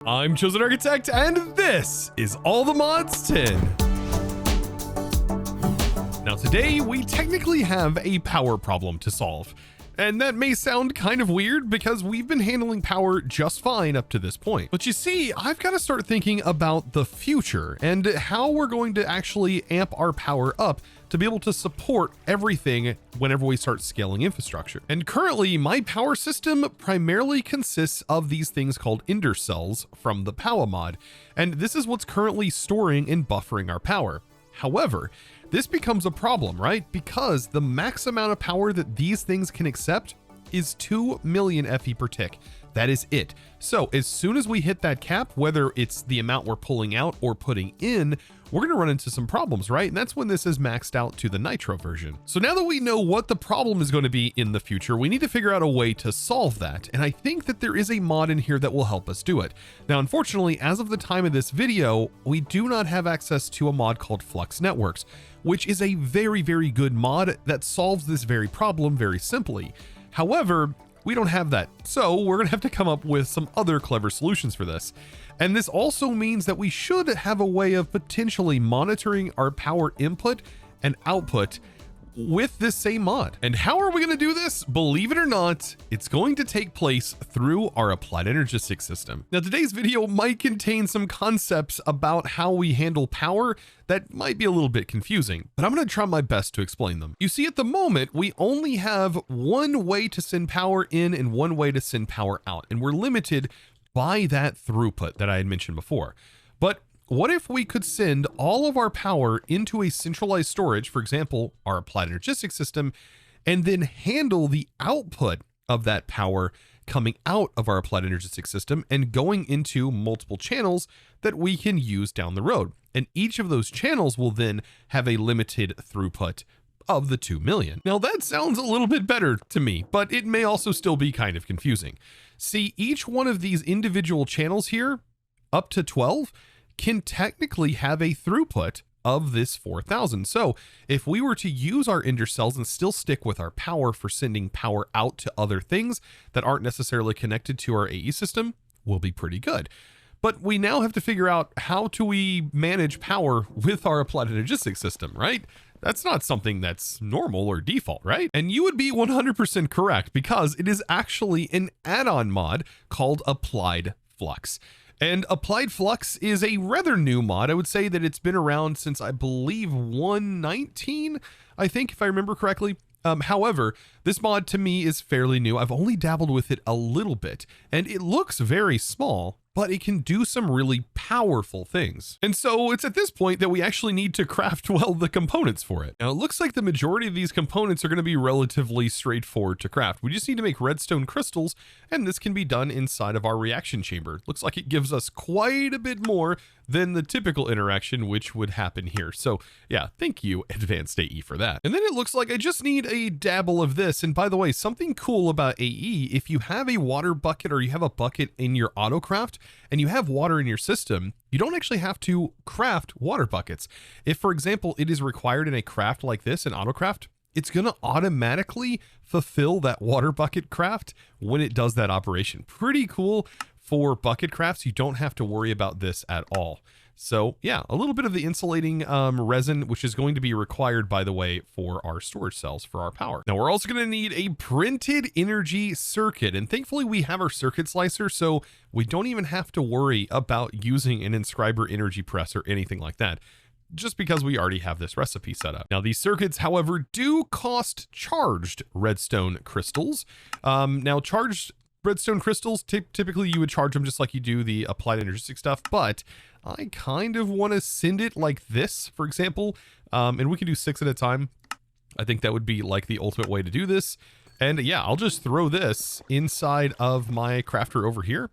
I'm ChosenArchitect, and this is All the Mods 10. Now today, we technically have a power problem to solve. And that may sound kind of weird because we've been handling power just fine up to this point. But you see, I've got to start thinking about the future and how we're going to actually amp our power up to be able to support everything whenever we start scaling infrastructure. And currently, my power system primarily consists of these things called ender cells from the power mod. And this is what's currently storing and buffering our power. However, this becomes a problem, right? Because the max amount of power that these things can accept is 2 million FE per tick. That is it. So as soon as we hit that cap, whether it's the amount we're pulling out or putting in, we're going to run into some problems, right? And that's when this is maxed out to the Nitro version. So now that we know what the problem is going to be in the future, we need to figure out a way to solve that. And I think that there is a mod in here that will help us do it. Now, unfortunately, as of the time of this video, we do not have access to a mod called Flux Networks, which is a very, very good mod that solves this very problem very simply. However, we don't have that. So we're gonna have to come up with some other clever solutions for this. And this also means that we should have a way of potentially monitoring our power input and output with this same mod. And how are we going to do this? Believe it or not, it's going to take place through our applied energistic system. Now, today's video might contain some concepts about how we handle power that might be a little bit confusing, but I'm going to try my best to explain them. You see, at the moment, we only have one way to send power in and one way to send power out, and we're limited by that throughput that I had mentioned before. But what if we could send all of our power into a centralized storage, for example, our applied energistic system, and then handle the output of that power coming out of our applied energistic system and going into multiple channels that we can use down the road. And each of those channels will then have a limited throughput of the 2 million. Now that sounds a little bit better to me, but it may also still be kind of confusing. See, each one of these individual channels here, up to 12, can technically have a throughput of this 4,000. So if we were to use our ender cells and still stick with our power for sending power out to other things that aren't necessarily connected to our AE system, we'll be pretty good. But we now have to figure out how do we manage power with our applied energistic system, right? That's not something that's normal or default, right? And you would be 100% correct because it is actually an add-on mod called Applied Flux. And Applied Flux is a rather new mod. I would say that it's been around since I believe 1.19, I think, if I remember correctly. However, this mod to me is fairly new. I've only dabbled with it a little bit, and it looks very small, but it can do some really powerful things. And so it's at this point that we actually need to craft, well, the components for it. Now, it looks like the majority of these components are going to be relatively straightforward to craft. We just need to make redstone crystals, and this can be done inside of our reaction chamber. Looks like it gives us quite a bit more than the typical interaction, which would happen here. So yeah, thank you, Advanced AE, for that. And then it looks like I just need a dabble of this. And by the way, something cool about AE, if you have a water bucket or you have a bucket in your autocraft and you have water in your system, you don't actually have to craft water buckets. If, for example, it is required in a craft like this, an autocraft, it's going to automatically fulfill that water bucket craft when it does that operation. Pretty cool. For bucket crafts, you don't have to worry about this at all. So yeah, a little bit of the insulating resin, which is going to be required, by the way, for our storage cells for our power. Now we're also going to need a printed energy circuit, and thankfully we have our circuit slicer, so we don't even have to worry about using an inscriber energy press or anything like that, just because we already have this recipe set up. Now these circuits, however, do cost charged redstone crystals. Now charged redstone crystals, typically you would charge them just like you do the applied energistic stuff, but I kind of want to send it like this, for example, and we can do 6 at a time. I think that would be like the ultimate way to do this. And yeah, I'll just throw this inside of my crafter over here.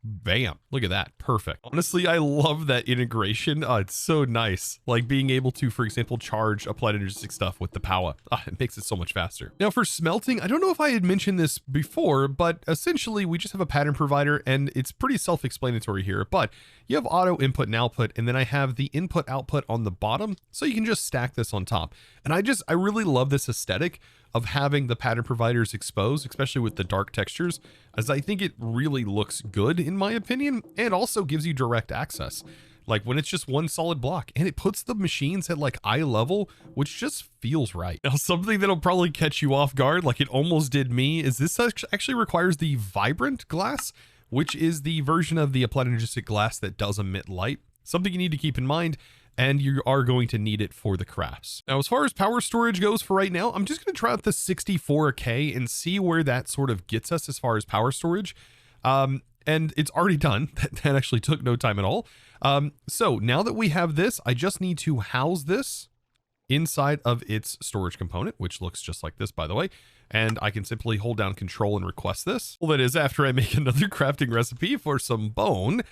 Bam, look at that, perfect. Honestly, I love that integration. It's so nice, like being able to, for example, charge applied energistic stuff with the power. It makes it so much faster. Now for smelting, I don't know if I had mentioned this before, but essentially we just have a pattern provider and it's pretty self-explanatory here, but you have auto input and output, and then I have the input output on the bottom, so you can just stack this on top. And I really love this aesthetic of having the pattern providers exposed, especially with the dark textures, as I think it really looks good in my opinion, and also gives you direct access. Like when it's just one solid block, and it puts the machines at like eye level, which just feels right. Now, something that'll probably catch you off guard, like it almost did me, is this actually requires the vibrant glass, which is the version of the applied energistic glass that does emit light. Something you need to keep in mind, and you are going to need it for the crafts. Now, as far as power storage goes for right now, I'm just going to try out the 64K and see where that sort of gets us as far as power storage. And it's already done. That actually took no time at all. So now that we have this, I just need to house this inside of its storage component, which looks just like this, by the way. And I can simply hold down control and request this. Well, that is after I make another crafting recipe for some bone.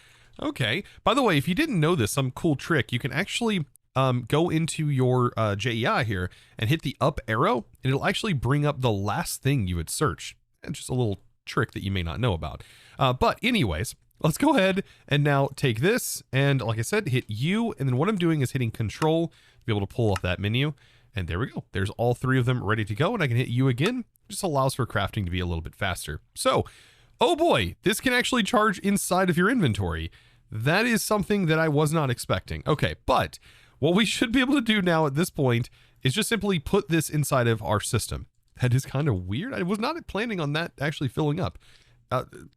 Okay. By the way, if you didn't know this, some cool trick, you can actually go into your JEI here and hit the up arrow, and it'll actually bring up the last thing you would search. And just a little trick that you may not know about. But anyways, let's go ahead and now take this. And like I said, hit U. And then what I'm doing is hitting control to be able to pull off that menu. And there we go. There's all three of them ready to go. And I can hit U again. Just allows for crafting to be a little bit faster. So, oh boy, this can actually charge inside of your inventory. That is something that I was not expecting. Okay, but what we should be able to do now at this point is just simply put this inside of our system. That is kind of weird. I was not planning on that actually filling up.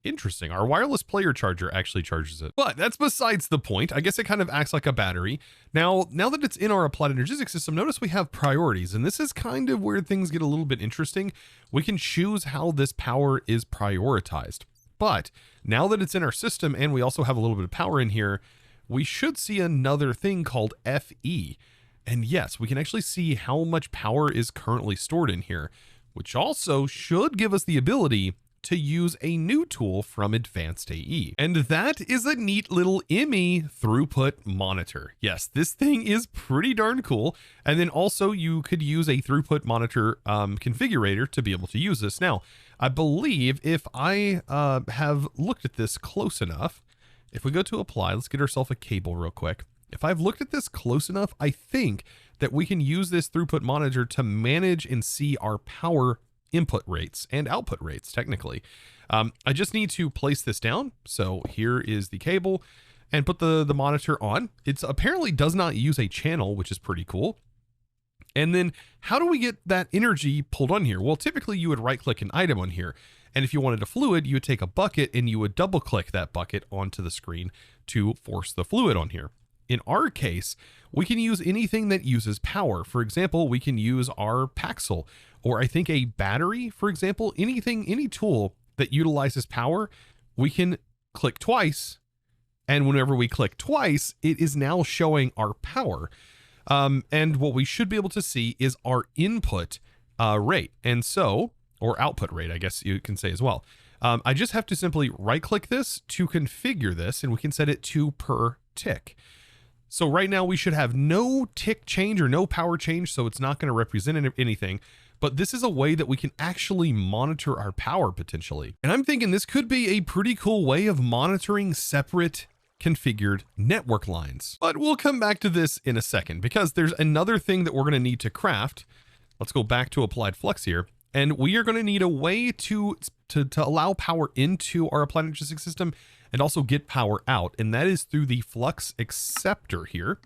Interesting. Our wireless player charger actually charges it. But that's besides the point. I guess it kind of acts like a battery. Now that it's in our applied energistic system, notice we have priorities. And this is kind of where things get a little bit interesting. We can choose how this power is prioritized. But now that it's in our system and we also have a little bit of power in here, we should see another thing called FE. And yes, we can actually see how much power is currently stored in here, which also should give us the ability to use a new tool from Advanced AE. And that is a neat little IME throughput monitor. Yes, this thing is pretty darn cool. And then also you could use a throughput monitor configurator to be able to use this. Now, I believe if I have looked at this close enough, if we go to apply, let's get ourselves a cable real quick. If I've looked at this close enough, I think that we can use this throughput monitor to manage and see our power input rates and output rates technically. I just need to place this down. So here is the cable and put the monitor on. It's apparently does not use a channel, which is pretty cool. And then how do we get that energy pulled on here? Well, typically you would right click an item on here. And if you wanted a fluid, you would take a bucket and you would double click that bucket onto the screen to force the fluid on here. In our case, we can use anything that uses power. For example, we can use our Paxel, or I think a battery, for example, any tool that utilizes power, we can click twice. And whenever we click twice, it is now showing our power. And what we should be able to see is our input rate. And so, or output rate, I guess you can say as well. I just have to simply right click this to configure this, and we can set it to per tick. So right now we should have no tick change or no power change, so it's not going to represent anything. But this is a way that we can actually monitor our power potentially. And I'm thinking this could be a pretty cool way of monitoring separate configured network lines. But we'll come back to this in a second, because there's another thing that we're going to need to craft. Let's go back to applied flux here. And we are going to need a way to allow power into our applied energistic system and also get power out. And that is through the flux acceptor here.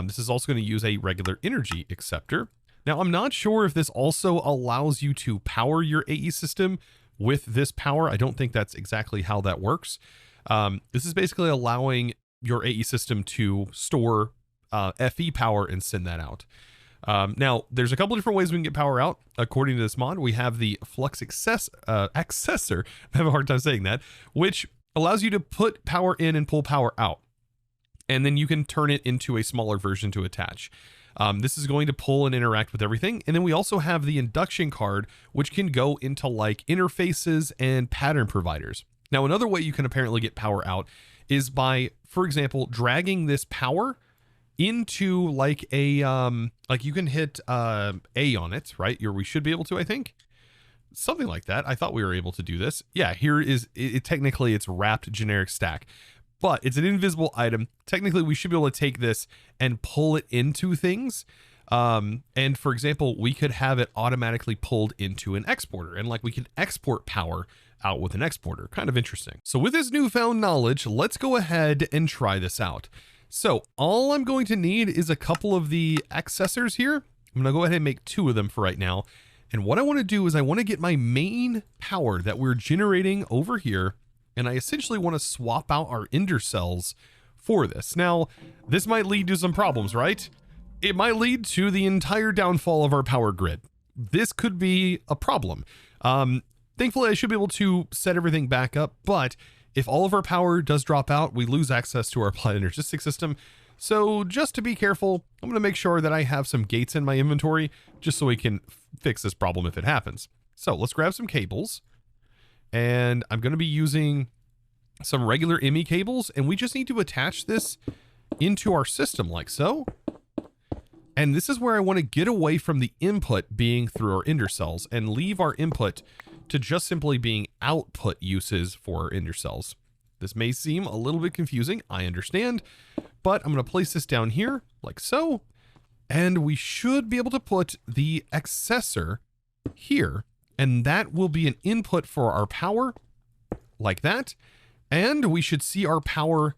This is also going to use a regular energy acceptor. Now, I'm not sure if this also allows you to power your AE system with this power. I don't think that's exactly how that works. This is basically allowing your AE system to store FE power and send that out. Now, there's a couple different ways we can get power out. According to this mod, we have the Flux accessor, I have a hard time saying that, which allows you to put power in and pull power out. And then you can turn it into a smaller version to attach. This is going to pull and interact with everything. And then we also have the induction card, which can go into like interfaces and pattern providers. Now, another way you can apparently get power out is by, for example, dragging this power into like a, like you can hit A on it, right? We should be able to, I think. Something like that. I thought we were able to do this. Yeah, here is it. Technically, it's wrapped generic stack, but it's an invisible item. Technically, we should be able to take this and pull it into things. And for example, we could have it automatically pulled into an exporter, and like we can export power out with an exporter. Kind of interesting. So with this newfound knowledge, let's go ahead and try this out. So all I'm going to need is a couple of the accessors here. I'm going to go ahead and make 2 of them for right now. And what I want to do is I want to get my main power that we're generating over here, and I essentially want to swap out our ender cells for this. Now, this might lead to some problems, right? It might lead to the entire downfall of our power grid. This could be a problem. Thankfully, I should be able to set everything back up, but if all of our power does drop out, we lose access to our applied energistic system. So just to be careful, I'm going to make sure that I have some gates in my inventory just so we can fix this problem if it happens. So let's grab some cables, and I'm going to be using some regular ME cables, and we just need to attach this into our system like so. And this is where I want to get away from the input being through our ender cells and leave our input to just simply being output uses for our ender cells. This may seem a little bit confusing, I understand, but I'm going to place this down here like so, and we should be able to put the accessor here, and that will be an input for our power like that, and we should see our power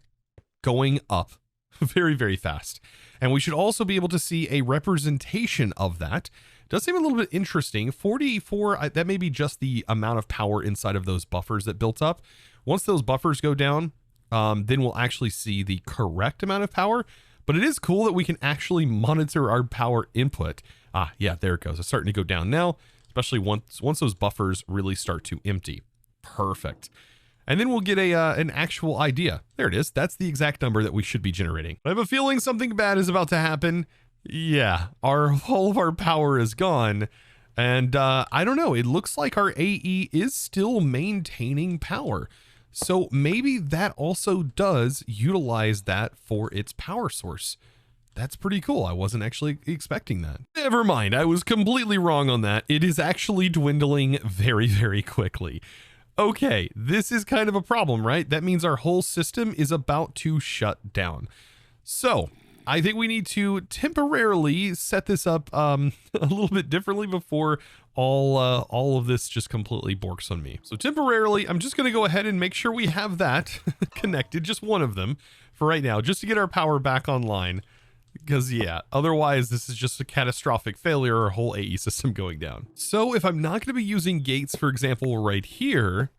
going up very, very fast. And we should also be able to see a representation of that. Does seem a little bit interesting. 44, that may be just the amount of power inside of those buffers that built up. Once those buffers go down, then we'll actually see the correct amount of power. But it is cool that we can actually monitor our power input. Ah, yeah, there it goes. It's starting to go down now, especially once those buffers really start to empty. Perfect. And then we'll get an actual idea. There it is. That's the exact number that we should be generating. I have a feeling something bad is about to happen. Yeah, all of our power is gone. And I don't know, it looks like our AE is still maintaining power. So maybe that also does utilize that for its power source. That's pretty cool. I wasn't actually expecting that. Never mind, I was completely wrong on that. It is actually dwindling very, very quickly. Okay, this is kind of a problem, right? That means our whole system is about to shut down. So I think we need to temporarily set this up a little bit differently before all of this just completely borks on me. So temporarily, I'm just going to go ahead and make sure we have that connected, just one of them for right now, just to get our power back online. Because yeah, otherwise this is just a catastrophic failure, our whole AE system going down. So if I'm not going to be using gates, for example, right here,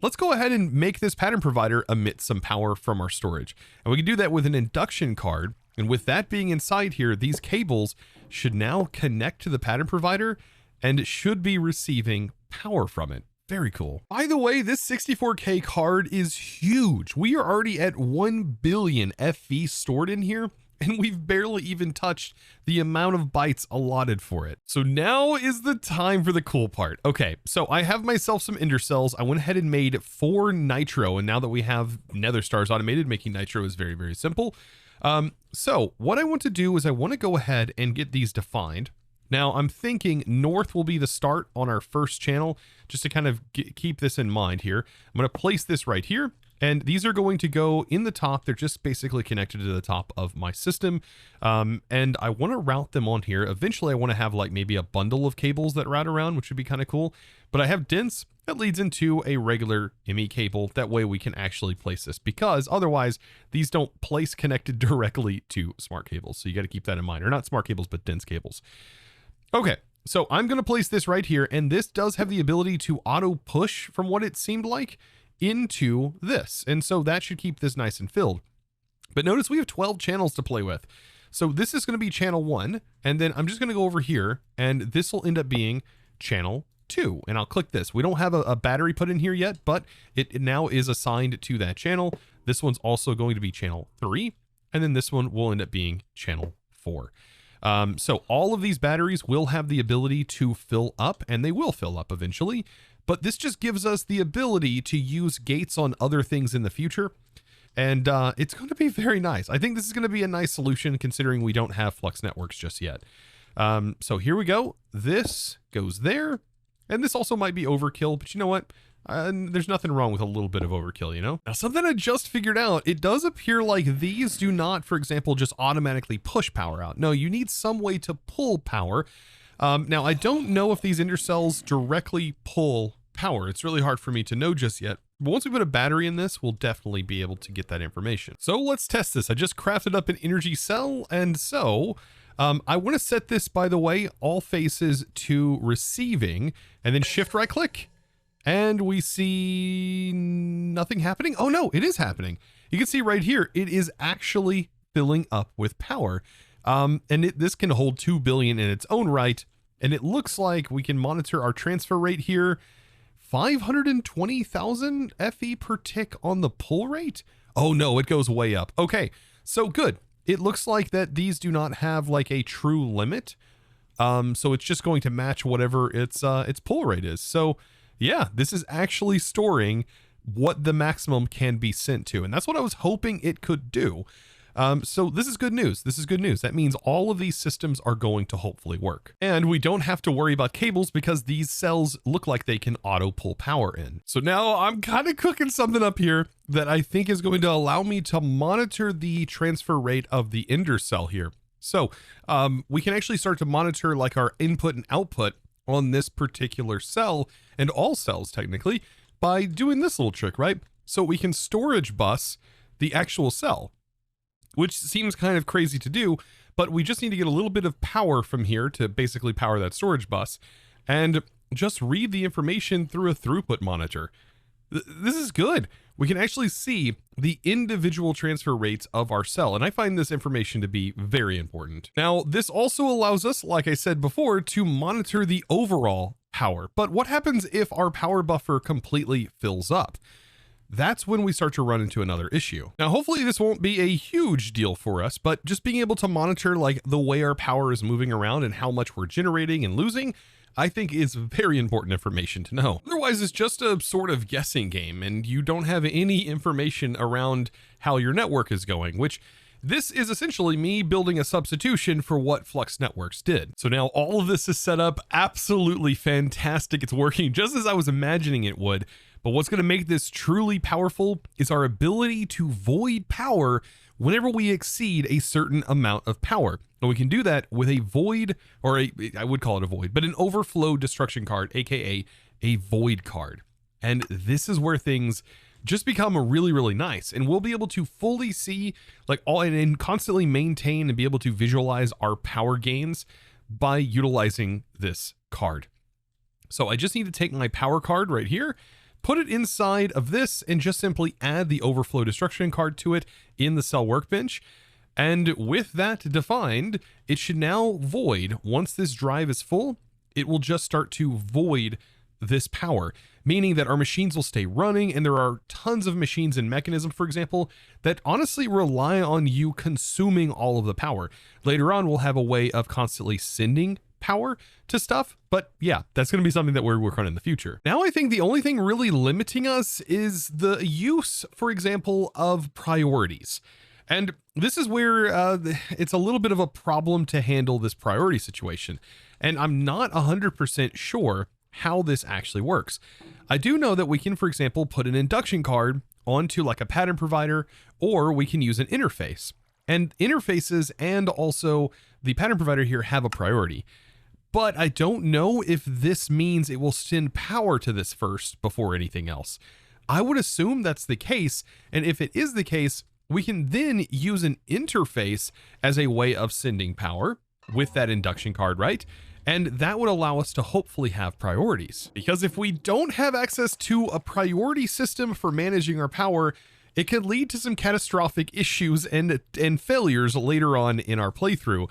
let's go ahead and make this pattern provider emit some power from our storage. And we can do that with an induction card. And with that being inside here, these cables should now connect to the pattern provider and should be receiving power from it. Very cool. By the way, this 64K card is huge. We are already at 1 billion FV stored in here, and we've barely even touched the amount of bytes allotted for it. So now is the time for the cool part. Okay, so I have myself some ender cells. I went ahead and made 4 nitro, and now that we have nether stars automated, making nitro is very, very simple. So what I want to do is I want to go ahead and get these defined. Now I'm thinking north will be the start on our first channel, just to kind of keep this in mind here. I'm going to place this right here. And these are going to go in the top. They're just basically connected to the top of my system. And I want to route them on here. Eventually, I want to have like maybe a bundle of cables that route around, which would be kind of cool. But I have dense that leads into a regular ME cable. That way we can actually place this, because otherwise these don't place connected directly to smart cables. So you got to keep that in mind, or not smart cables, but dense cables. Okay. So I'm going to place this right here. And this does have the ability to auto push, from what it seemed like, into this, and so that should keep this nice and filled. But notice we have 12 channels to play with. So this is going to be channel 1, and then I'm just going to go over here, and this will end up being channel 2, and I'll click this. We don't have a battery put in here yet, but it now is assigned to that channel. This one's also going to be channel 3, and then this one will end up being channel 4. So all of these batteries will have the ability to fill up, and they will fill up eventually. But this just gives us the ability to use gates on other things in the future. And it's going to be very nice. I think this is going to be a nice solution, considering we don't have Flux networks just yet. So here we go. This goes there. And this also might be overkill, but you know what? There's nothing wrong with a little bit of overkill, you know? Now, something I just figured out, it does appear like these do not, for example, just automatically push power out. No, you need some way to pull power. Now, I don't know if these intercells directly pull power. It's really hard for me to know just yet. But once we put a battery in this, we'll definitely be able to get that information. So let's test this. I just crafted up an energy cell. And so I want to set this, by the way, all faces to receiving, and then shift right click. And we see nothing happening. Oh no, it is happening. You can see right here, it is actually filling up with power. This can hold 2 billion in its own right. And it looks like we can monitor our transfer rate here. 520,000 FE per tick on the pull rate. Oh no, it goes way up. Okay, so good. It looks like that these do not have like a true limit. So it's just going to match whatever its pull rate is. So yeah, this is actually storing what the maximum can be sent to. And that's what I was hoping it could do. So this is good news. This is good news. That means all of these systems are going to hopefully work. And we don't have to worry about cables because these cells look like they can auto pull power in. So now I'm kind of cooking something up here that I think is going to allow me to monitor the transfer rate of the ender cell here. So we can actually start to monitor like our input and output on this particular cell, and all cells technically, by doing this little trick, right? So we can storage bus the actual cell, which seems kind of crazy to do, but we just need to get a little bit of power from here to basically power that storage bus and just read the information through a throughput monitor. This is good. We can actually see the individual transfer rates of our cell, and I find this information to be very important. Now, this also allows us, like I said before, to monitor the overall power. But what happens if our power buffer completely fills up? That's when we start to run into another issue. Now, hopefully this won't be a huge deal for us, but just being able to monitor like the way our power is moving around and how much we're generating and losing, I think is very important information to know. Otherwise, it's just a sort of guessing game and you don't have any information around how your network is going, which this is essentially me building a substitution for what Flux Networks did. So now all of this is set up absolutely fantastic. It's working just as I was imagining it would. But what's going to make this truly powerful is our ability to void power whenever we exceed a certain amount of power. And we can do that with a void, or I would call it a void, but an overflow destruction card, aka a void card. And this is where things just become really, really nice. And we'll be able to fully see like all and constantly maintain and be able to visualize our power gains by utilizing this card. So I just need to take my power card right here, put it inside of this, and just simply add the overflow destruction card to it in the cell workbench. And with that defined, it should now void. Once this drive is full, it will just start to void this power, meaning that our machines will stay running. And there are tons of machines and mechanisms, for example, that honestly rely on you consuming all of the power. Later on, we'll have a way of constantly sending power to stuff, but yeah, that's going to be something that we're working on in the future. Now, I think the only thing really limiting us is the use, for example, of priorities. And this is where it's a little bit of a problem to handle this priority situation. And I'm not 100% sure how this actually works. I do know that we can, for example, put an induction card onto like a pattern provider, or we can use an interface. And interfaces and also the pattern provider here have a priority. But I don't know if this means it will send power to this first before anything else. I would assume that's the case. And if it is the case, we can then use an interface as a way of sending power with that induction card, right? And that would allow us to hopefully have priorities. Because if we don't have access to a priority system for managing our power, it could lead to some catastrophic issues and failures later on in our playthrough.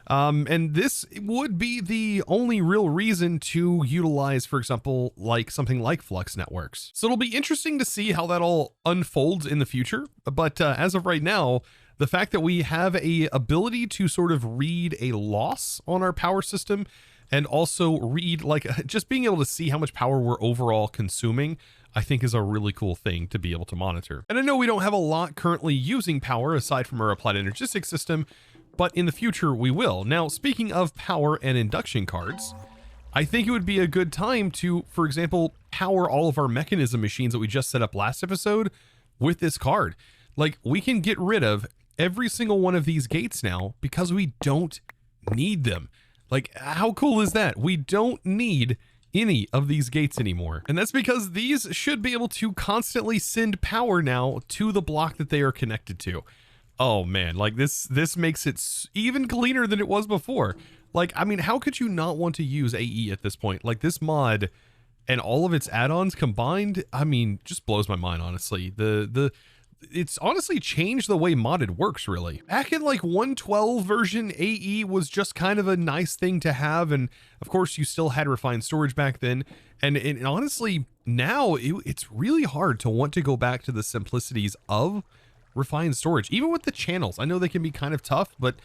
And this would be the only real reason to utilize, for example, like something like Flux Networks. So it'll be interesting to see how that all unfolds in the future. But as of right now, the fact that we have a ability to sort of read a loss on our power system and also read like just being able to see how much power we're overall consuming, I think is a really cool thing to be able to monitor. And I know we don't have a lot currently using power aside from our applied energistics system, but in the future we will. Now, speaking of power and induction cards, I think it would be a good time to, for example, power all of our mechanism machines that we just set up last episode with this card. Like, we can get rid of every single one of these gates now because we don't need them. Like, how cool is that? We don't need any of these gates anymore. And that's because these should be able to constantly send power now to the block that they are connected to. Oh man, like this makes it even cleaner than it was before. Like, I mean, how could you not want to use AE at this point? Like, this mod and all of its add-ons combined, I mean, just blows my mind, honestly. It's honestly changed the way modded works, really. Back in like 1.12 version, AE was just kind of a nice thing to have, and of course you still had refined storage back then, and honestly now it's really hard to want to go back to the simplicities of refined storage, even with the channels. I know they can be kind of tough, but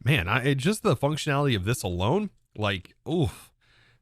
man, just the functionality of this alone, like, oof,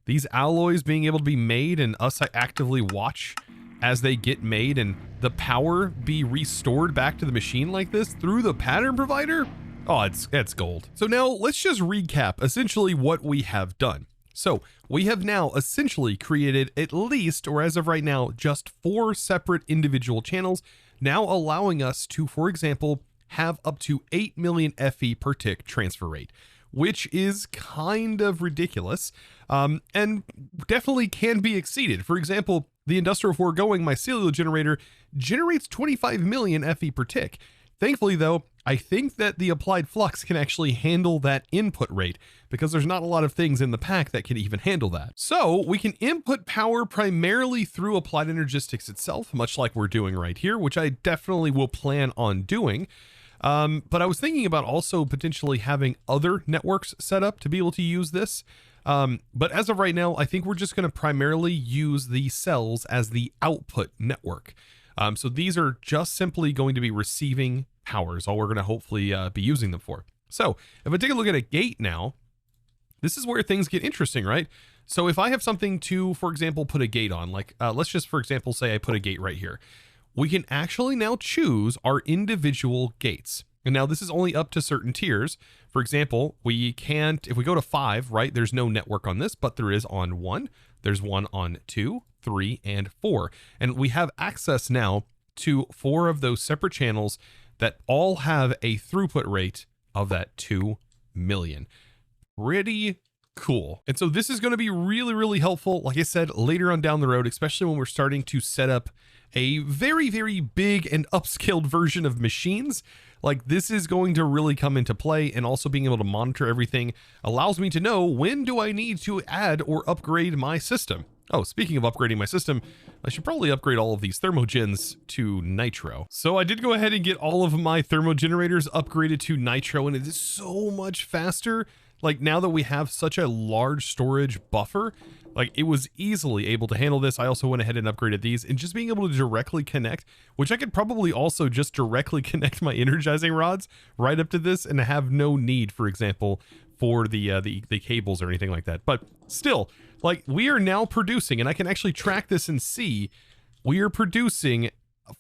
these alloys being able to be made and us actively watch as they get made and the power be restored back to the machine like this through the pattern provider. Oh, it's gold. So now let's just recap essentially what we have done. So we have now essentially created at least, or as of right now, just 4 separate individual channels, now allowing us to, for example, have up to 8 million FE per tick transfer rate, which is kind of ridiculous, and definitely can be exceeded. For example, the industrial foregoing mycelial generator generates 25 million FE per tick. Thankfully though, I think that the applied flux can actually handle that input rate because there's not a lot of things in the pack that can even handle that. So we can input power primarily through applied energistics itself, much like we're doing right here, which I definitely will plan on doing. But I was thinking about also potentially having other networks set up to be able to use this. But as of right now, I think we're just going to primarily use the cells as the output network. So these are just simply going to be receiving powers, all we're going to hopefully be using them for. So if I take a look at a gate now, this is where things get interesting, right? So if I have something to, for example, put a gate on, like let's just, for example, say I put a gate right here. We can actually now choose our individual gates. And now this is only up to certain tiers. For example, we can't, if we go to 5, right, there's no network on this, but there is on 1. There's one on 2, 3, and 4. And we have access now to 4 of those separate channels that all have a throughput rate of that 2 million. Pretty cool. And so this is going to be really, really helpful, like I said, later on down the road, especially when we're starting to set up a very, very big and upscaled version of machines. Like, this is going to really come into play, and also being able to monitor everything allows me to know when do I need to add or upgrade my system. Oh, speaking of upgrading my system, I should probably upgrade all of these thermogens to nitro. So I did go ahead and get all of my thermogenerators upgraded to nitro, and it is so much faster. Like, now that we have such a large storage buffer, like, it was easily able to handle this. I also went ahead and upgraded these, and just being able to directly connect, which I could probably also just directly connect my energizing rods right up to this and have no need, for example, for the cables or anything like that. But still, like, we are now producing, and I can actually track this and see, we are producing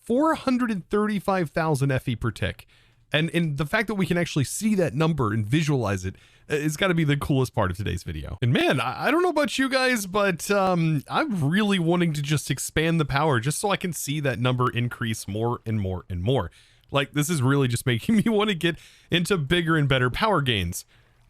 435,000 FE per tick. And the fact that we can actually see that number and visualize it is got to be the coolest part of today's video. And man, I don't know about you guys, but I'm really wanting to just expand the power just so I can see that number increase more and more and more. Like, this is really just making me want to get into bigger and better power gains.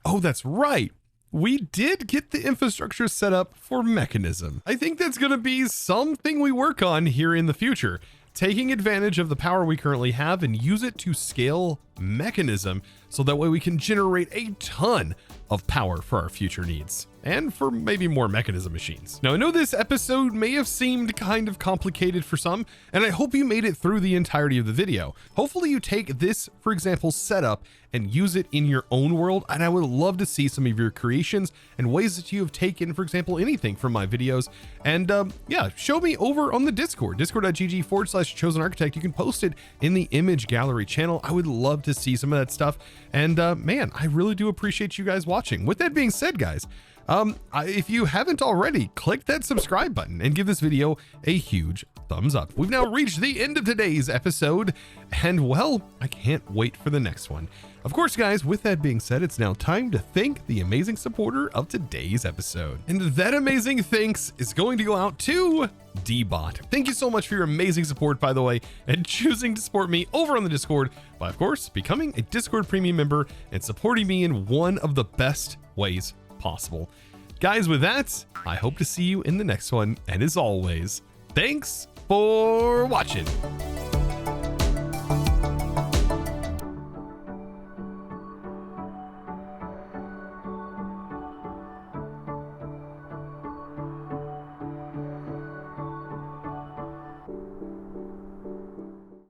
Oh, that's right. We did get the infrastructure set up for mechanism. I think that's going to be something we work on here in the future. Taking advantage of the power we currently have and use it to scale mechanism, so that way we can generate a ton of power for our future needs and for maybe more mechanism machines. Now, I know this episode may have seemed kind of complicated for some, and I hope you made it through the entirety of the video. Hopefully you take this, for example, setup and use it in your own world, and I would love to see some of your creations and ways that you have taken, for example, anything from my videos. And yeah, show me over on the Discord, discord.gg/ChosenArchitect. You can post it in the image gallery channel. I would love to see some of that stuff. And man, I really do appreciate you guys watching. With that being said, guys, if you haven't already, click that subscribe button and give this video a huge thumbs up. We've now reached the end of today's episode, and well, I can't wait for the next one. Of course, guys, with that being said, it's now time to thank the amazing supporter of today's episode. And that amazing thanks is going to go out to D-Bot. Thank you so much for your amazing support, by the way, and choosing to support me over on the Discord by, of course, becoming a Discord premium member and supporting me in one of the best ways possible. Guys, with that, I hope to see you in the next one. And as always, thanks for watching.